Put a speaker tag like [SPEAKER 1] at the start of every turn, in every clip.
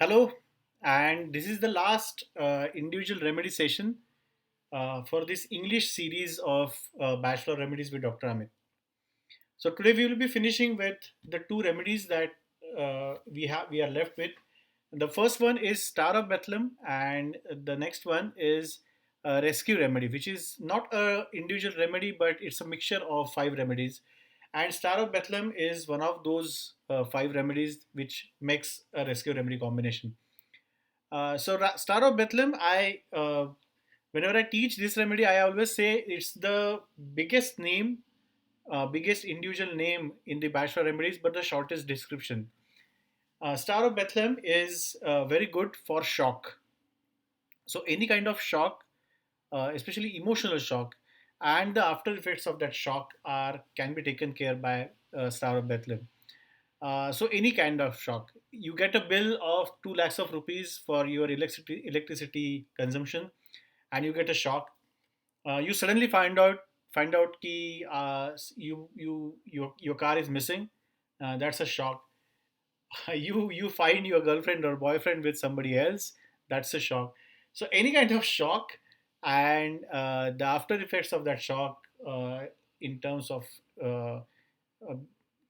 [SPEAKER 1] Hello, and this is the last individual remedy session for this English series of Bachelor Remedies with Dr. Amit. So today we will be finishing with the two remedies that we are left with. The first one is Star of Bethlehem, and the next one is Rescue Remedy, which is not a individual remedy, but it's a mixture of five remedies. And Star of Bethlehem is one of those five remedies which makes a rescue remedy combination. Star of Bethlehem, whenever I teach this remedy, I always say it's the biggest name, biggest individual name in the Bachelor remedies, but the shortest description. Star of Bethlehem is very good for shock. So any kind of shock, especially emotional shock, and the after effects of that shock are can be taken care by Star of Bethlehem. So any kind of shock, you get a bill of 2 lakhs of rupees for your electricity consumption, and you get a shock. You suddenly find out ki your car is missing. That's a shock. You find your girlfriend or boyfriend with somebody else. That's a shock. So any kind of shock and the after effects of that shock in terms of uh, uh,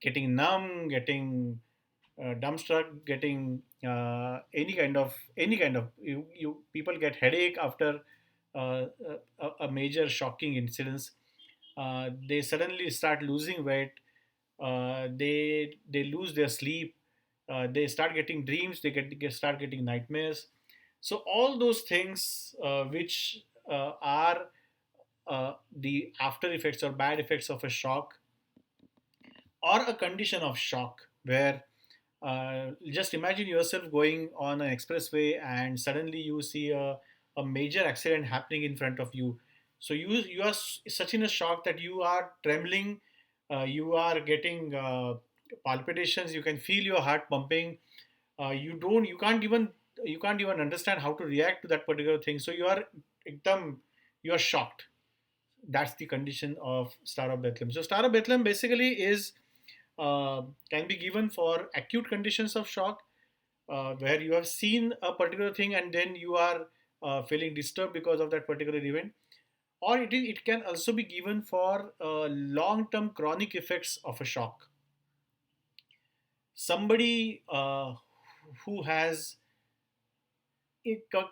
[SPEAKER 1] getting numb, getting dumbstruck, getting any kind of you people get headache after a major shocking incidents. They suddenly start losing weight. They lose their sleep. They start getting dreams. They start getting nightmares. So all those things which are the after effects or bad effects of a shock or a condition of shock where just imagine yourself going on an expressway and suddenly you see a major accident happening in front of you. So you are such in a shock that you are trembling, you are getting palpitations, you can feel your heart pumping. You can't even understand how to react to that particular thing. So you are shocked. That's the condition of Star of Bethlehem. So Star of Bethlehem basically is can be given for acute conditions of shock, where you have seen a particular thing and then you are feeling disturbed because of that particular event. Or it can also be given for long-term chronic effects of a shock. Somebody who has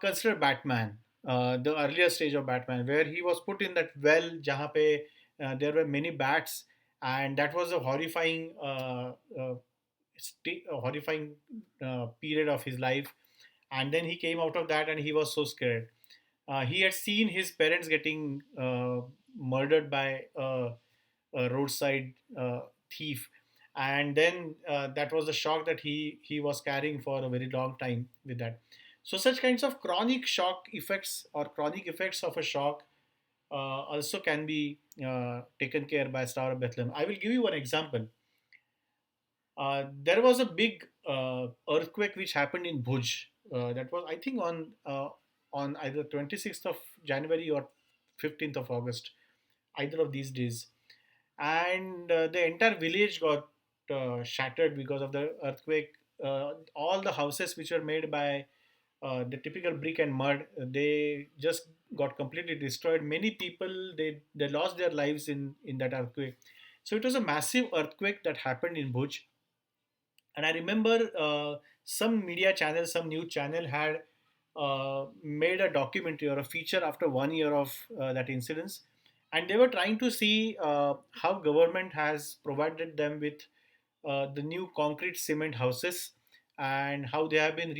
[SPEAKER 1] consider Batman, the earlier stage of Batman, where he was put in that well, jahan pe there were many bats, and that was a horrifying period of his life. And then he came out of that, and he was so scared. He had seen his parents getting murdered by a roadside thief, and then that was the shock that he was carrying for a very long time with that. So such kinds of chronic shock effects or chronic effects of a shock also can be taken care by Star of Bethlehem. I will give you one example. There was a big earthquake which happened in Bhuj. That was, I think, on either 26th of January or 15th of August, either of these days. And the entire village got shattered because of the earthquake. All the houses which were made by the typical brick and mud, they just got completely destroyed. Many people they lost their lives in that earthquake. So it was a massive earthquake that happened in Bhuj. And I remember some media channel, some news channel had made a documentary or a feature after 1 year of that incident, and they were trying to see how government has provided them with the new concrete cement houses and how they have been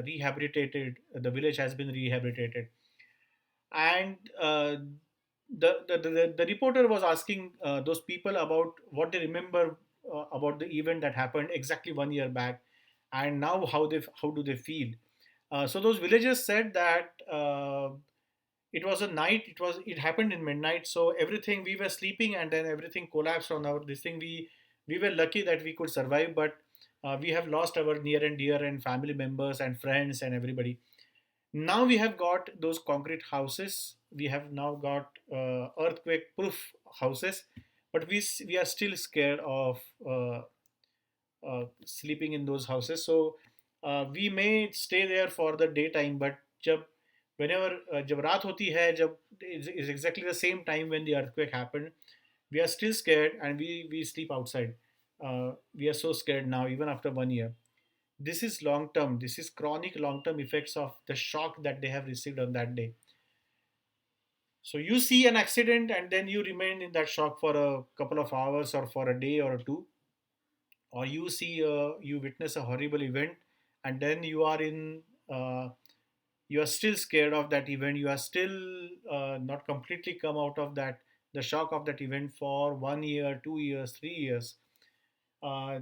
[SPEAKER 1] rehabilitated. The village has been rehabilitated, and the reporter was asking those people about what they remember about the event that happened exactly 1 year back, and now how do they feel. So those villagers said that it was a night, it happened in midnight, so everything, we were sleeping and then everything collapsed on our this thing. We were lucky that we could survive, but we have lost our near and dear and family members and friends and everybody. Now we have got those concrete houses. We have now got earthquake proof houses, but we are still scared of sleeping in those houses. So we may stay there for the daytime, but जब whenever जब रात होती है, जब is exactly the same time when the earthquake happened, we are still scared and we sleep outside. We are so scared now, even after 1 year. This is long term. This is chronic long term effects of the shock that they have received on that day. So you see an accident and then you remain in that shock for a couple of hours or for a day or two, or you witness a horrible event and then uh, you are still scared of that event. You are still not completely come out of that the shock of that event for 1 year, 2 years, 3 years.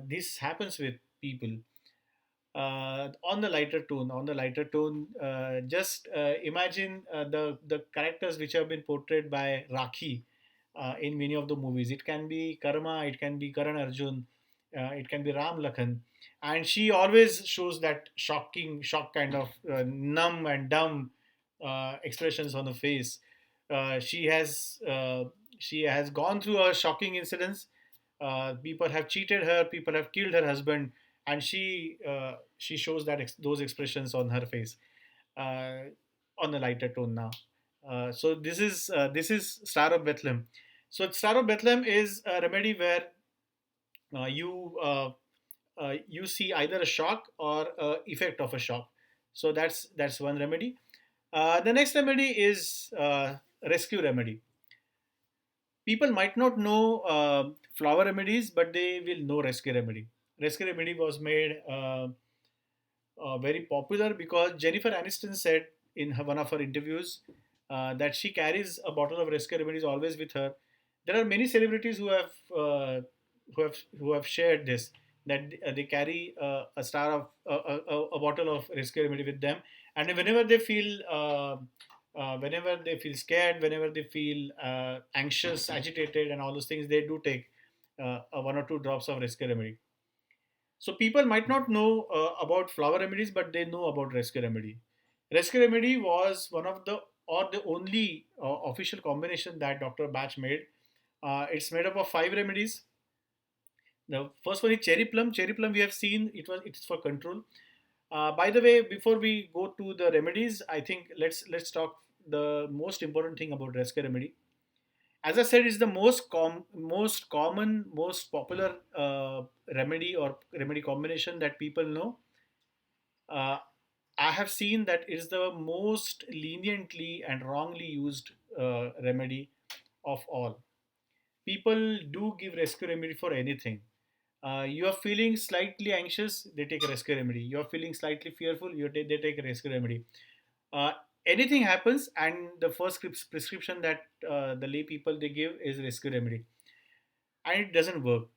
[SPEAKER 1] This happens with people. On the lighter tone, just imagine the characters which have been portrayed by Rakhi in many of the movies. It can be Karma, it can be Karan Arjun, it can be Ram Lakhan, and she always shows that shock kind of numb and dumb expressions on the face. She has gone through a shocking incidents. People have cheated her, people have killed her husband, and she shows those expressions on her face uh, on a lighter tone now. So this is Star of Bethlehem. So Star of Bethlehem is a remedy where you see either a shock or effect of a shock. So that's one remedy. The next remedy is rescue remedy. People might not know flower remedies, but they will know rescue remedy. Rescue remedy was made very popular because Jennifer Aniston said in one of her interviews that she carries a bottle of rescue remedies always with her. There are many celebrities who have shared this, that they carry a star of a bottle of rescue remedy with them, and whenever they feel scared, whenever they feel anxious, agitated, and all those things, they do take one or two drops of rescue remedy. So people might not know about flower remedies, but they know about rescue remedy. Rescue remedy was one of the or the only official combination that Dr. Batch made. It's made up of five remedies. The first one is cherry plum. Cherry plum we have seen it's for control. By the way, before we go to the remedies, I think let's talk the most important thing about rescue remedy. As I said, it's the most common, most popular remedy or remedy combination that people know. Uh, I have seen that it's the most leniently and wrongly used remedy of all. People do give rescue remedy for anything. You are feeling slightly anxious, they take a rescue remedy. You are feeling slightly fearful, they take a rescue remedy. Uh, Anything happens, and the first prescription that the lay people they give is rescue remedy, and it doesn't work.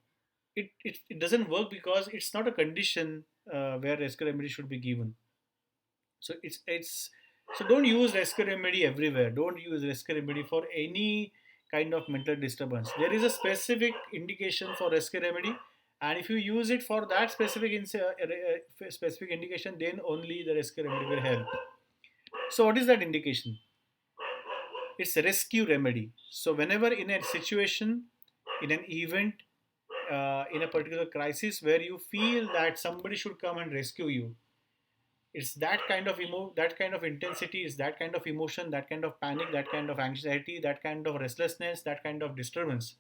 [SPEAKER 1] It doesn't work because it's not a condition where rescue remedy should be given. So don't use rescue remedy everywhere. Don't use rescue remedy for any kind of mental disturbance. There is a specific indication for rescue remedy, and if you use it for that specific indication, then only the rescue remedy will help. So what is that indication? It's a rescue remedy. So whenever in a situation, in an event, in a particular crisis where you feel that somebody should come and rescue you, it's that kind of that kind of intensity, is that kind of emotion, that kind of panic, that kind of anxiety, that kind of restlessness, that kind of disturbance,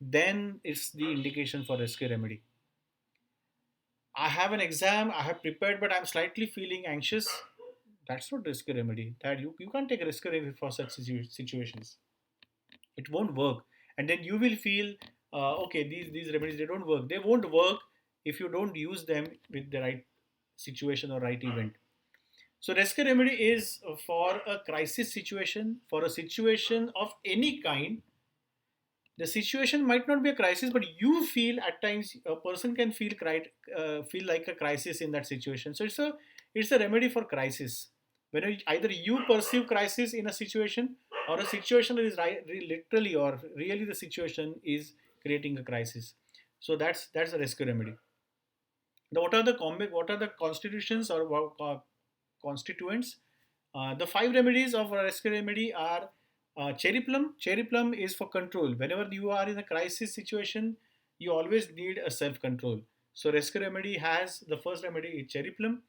[SPEAKER 1] then it's the indication for rescue remedy. I have an exam, I have prepared, but I'm slightly feeling anxious. That's not rescue remedy. That you can't take a rescue remedy for such situations. It won't work, and then you will feel okay, these remedies, they don't work. They won't work if you don't use them with the right situation or right event. So rescue remedy is for a crisis situation, for a situation of any kind. The situation might not be a crisis, but you feel at times a person can feel like a crisis in that situation. So it's a remedy for crisis. When either you perceive crisis in a situation, or a situation is literally or really the situation is creating a crisis. So that's a rescue remedy. What are the constitutions or constituents? The five remedies of a rescue remedy are cherry plum. Cherry plum is for control. Whenever you are in a crisis situation, you always need a self control. So rescue remedy has the first remedy is cherry plum.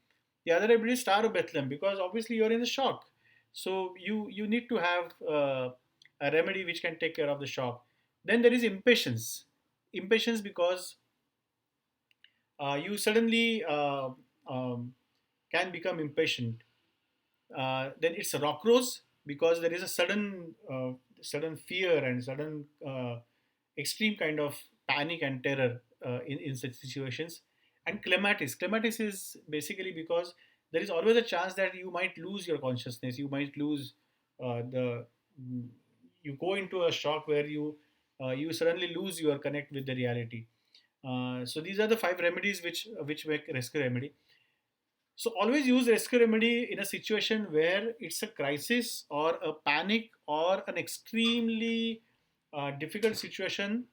[SPEAKER 1] The other remedy is Star of Bethlehem, because obviously you're in the shock. So you need to have a remedy which can take care of the shock. Then there is impatience. Impatience because you suddenly um, can become impatient. Then it's a rock rose, because there is a sudden fear and sudden extreme kind of panic and terror in such situations. And clematis is basically because there is always a chance that you might lose your consciousness, you might lose the mm, you go into a shock where you suddenly lose your connect with the reality. So these are the five remedies which make rescue remedy. So always use rescue remedy in a situation where it's a crisis or a panic or an extremely difficult situation.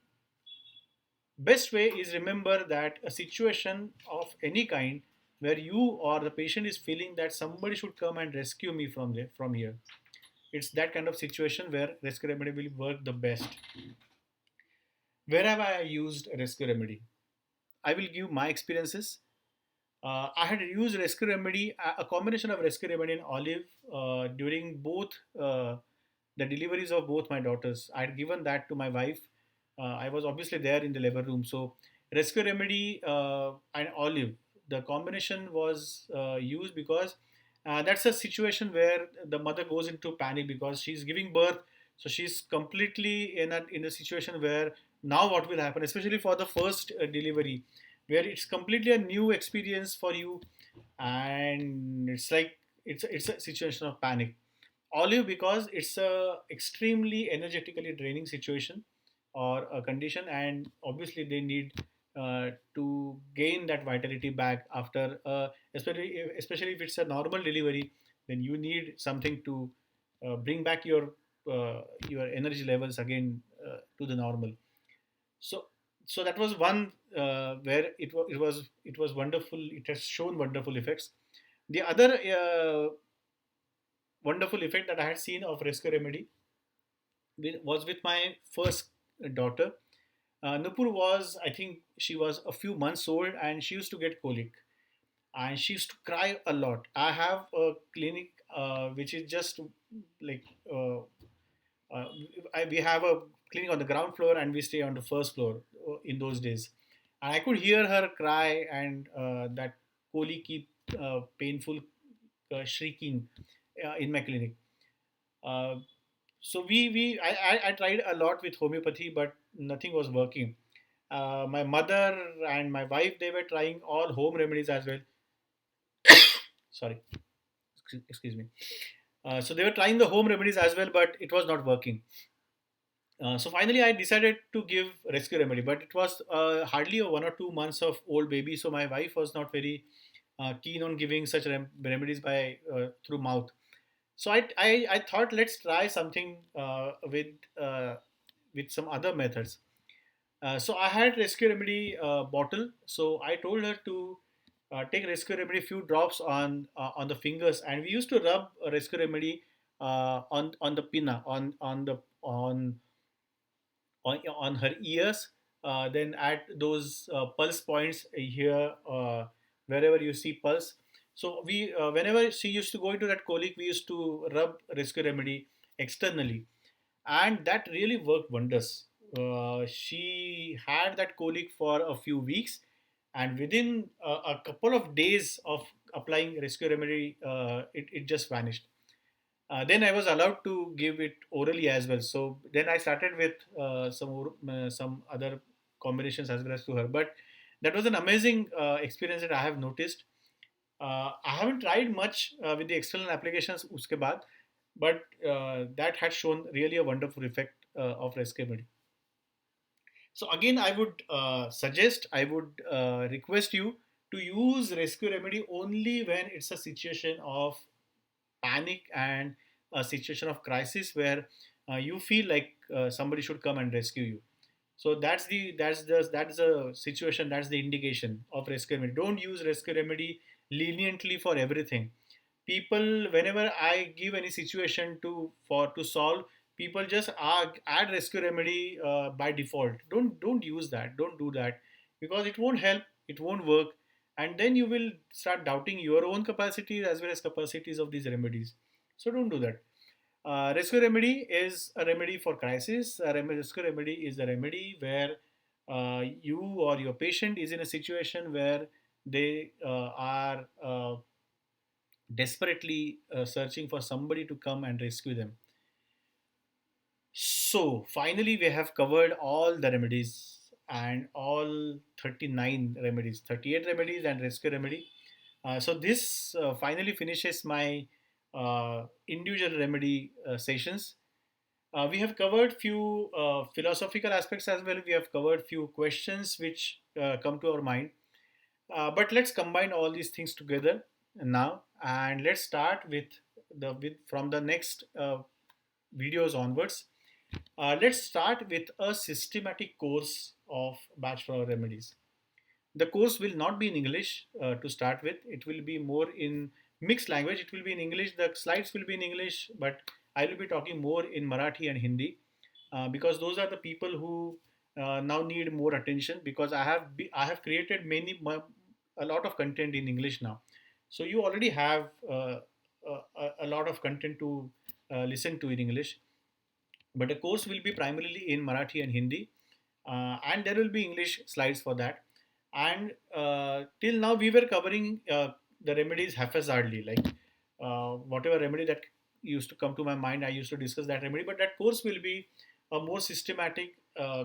[SPEAKER 1] Best way is remember that a situation of any kind where you or the patient is feeling that somebody should come and rescue me from here. It's that kind of situation where rescue remedy will work the best. Where have I used rescue remedy? I will give my experiences. I had used rescue remedy, a combination of rescue remedy and olive during both the deliveries of both my daughters. I had given that to my wife. I was obviously there in the labor room. So, rescue remedy and olive, the combination was used because that's a situation where the mother goes into panic because she's giving birth. So, she's completely in a situation where now what will happen, especially for the first delivery, where it's completely a new experience for you, and it's like it's a situation of panic. Olive, because it's a extremely energetically draining situation or a condition, and obviously they need to gain that vitality back after especially if it's a normal delivery, then you need something to bring back your energy levels again to the normal. So so that was one where it was wonderful. It has shown wonderful effects. The other wonderful effect that I had seen of rescue remedy was with my first daughter. Nupur was, I think, she was a few months old, and she used to get colic, and she used to cry a lot. I have a clinic which is just like uh, we have a clinic on the ground floor, and we stay on the first floor in those days. And I could hear her cry, and that colic keep painful shrieking in my clinic. Uh, I tried a lot with homeopathy, but nothing was working. My mother and my wife, they were trying all home remedies as well. Sorry, excuse me. So they were trying the home remedies as well, but it was not working. So finally, I decided to give rescue remedy, but it was hardly a 1 or 2 months of old baby, so my wife was not very keen on giving such remedies by through mouth. So I thought, let's try something with some other methods. So I had rescue remedy bottle. So I told her to take rescue remedy few drops on the fingers, and we used to rub rescue remedy on the pinna on her ears. Then at those pulse points here, wherever you see pulse. So we whenever she used to go into that colic, we used to rub rescue remedy externally, and that really worked wonders. She had that colic for a few weeks, and within a couple of days of applying rescue remedy, it just vanished. Then I was allowed to give it orally as well. So then I started with some other combinations as well as to her. But that was an amazing experience that I have noticed. I haven't tried much with the external applications uske baad, but that had shown really a wonderful effect of rescue remedy. So again, I would suggest, I would request you to use rescue remedy only when it's a situation of panic and a situation of crisis where you feel like somebody should come and rescue you. So that's the situation, that's the indication of rescue remedy. Don't use rescue remedy leniently for everything. People, whenever I give any situation to solve, people just add rescue remedy by default. Don't use that, don't do that, because it won't help, it won't work. and then you will start doubting your own capacities as well as capacities of these remedies. So don't do that. Rescue remedy is a remedy for crisis. Rescue remedy is a remedy where you or your patient is in a situation where they are desperately searching for somebody to come and rescue them. So finally, we have covered all the remedies and all 39 remedies, 38 remedies and rescue remedy. So this finally finishes my individual remedy sessions. We have covered few philosophical aspects as well. We have covered few questions which come to our mind. But let's combine all these things together now, and let's start with from the next videos onwards. Let's start with a systematic course of Bachelor Remedies. The course will not be in English to start with. It will be more in mixed language. It will be in English. The slides will be in English, but I will be talking more in Marathi and Hindi because those are the people who now need more attention. Because I have created a lot of content in English now, so you already have a lot of content to listen to in English. But the course will be primarily in Marathi and Hindi, and there will be English slides for that. And till now, we were covering the remedies haphazardly, like whatever remedy that used to come to my mind, I used to discuss that remedy. But that course will be a more systematic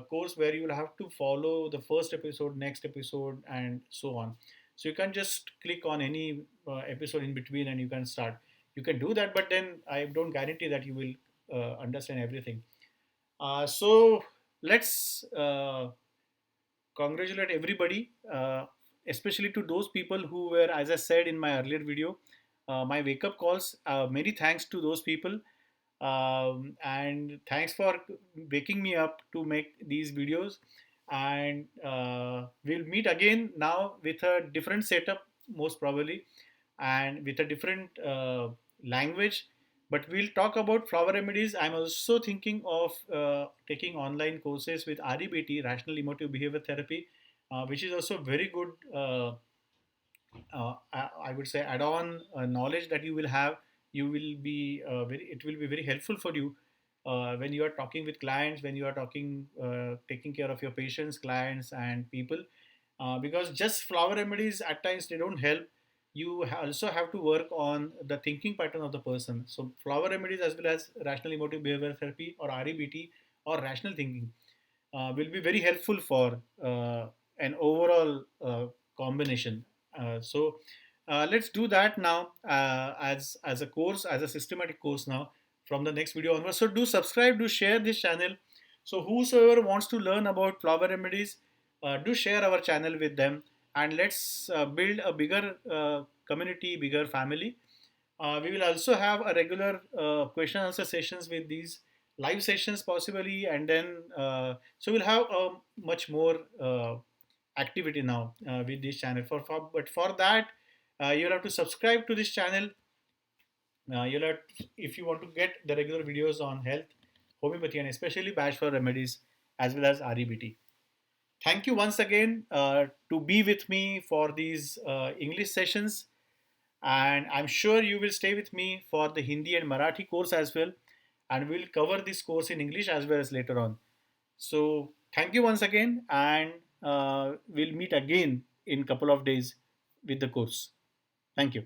[SPEAKER 1] course where you will have to follow the first episode, next episode, and so on. So you can just click on any episode in between and you can start. You can do that, but then I don't guarantee that you will understand everything. So let's congratulate everybody, especially to those people who were, as I said in my earlier video, my wake up calls. Many thanks to those people, and thanks for waking me up to make these videos. And we'll meet again now with a different setup, most probably, and with a different language. But we'll talk about flower remedies. I'm also thinking of taking online courses with REBT, Rational Emotive Behavior Therapy, which is also very good. I would say add-on knowledge that you will have. You will be it will be very helpful for you when you are talking with clients, when you are talking taking care of your patients, clients, and people. Because just flower remedies at times they don't help. You also have to work on the thinking pattern of the person. So flower remedies as well as rational emotive behavior therapy or REBT or rational thinking will be very helpful for an overall combination. Let's do that now as a course, as a systematic course now from the next video onwards. So do subscribe, do share this channel. So whosoever wants to learn about flower remedies, do share our channel with them, and let's build a bigger community, bigger family. We will also have a regular question answer sessions with these live sessions possibly, and then so we'll have a much more activity now with this channel. But for that, you'll have to subscribe to this channel. You'll have if you want to get the regular videos on health, homeopathy, and especially bachelor remedies as well as REBT. Thank you once again to be with me for these English sessions, and I'm sure you will stay with me for the Hindi and Marathi course as well, and we'll cover this course in English as well as later on. So thank you once again, and we'll meet again in couple of days with the course. Thank you.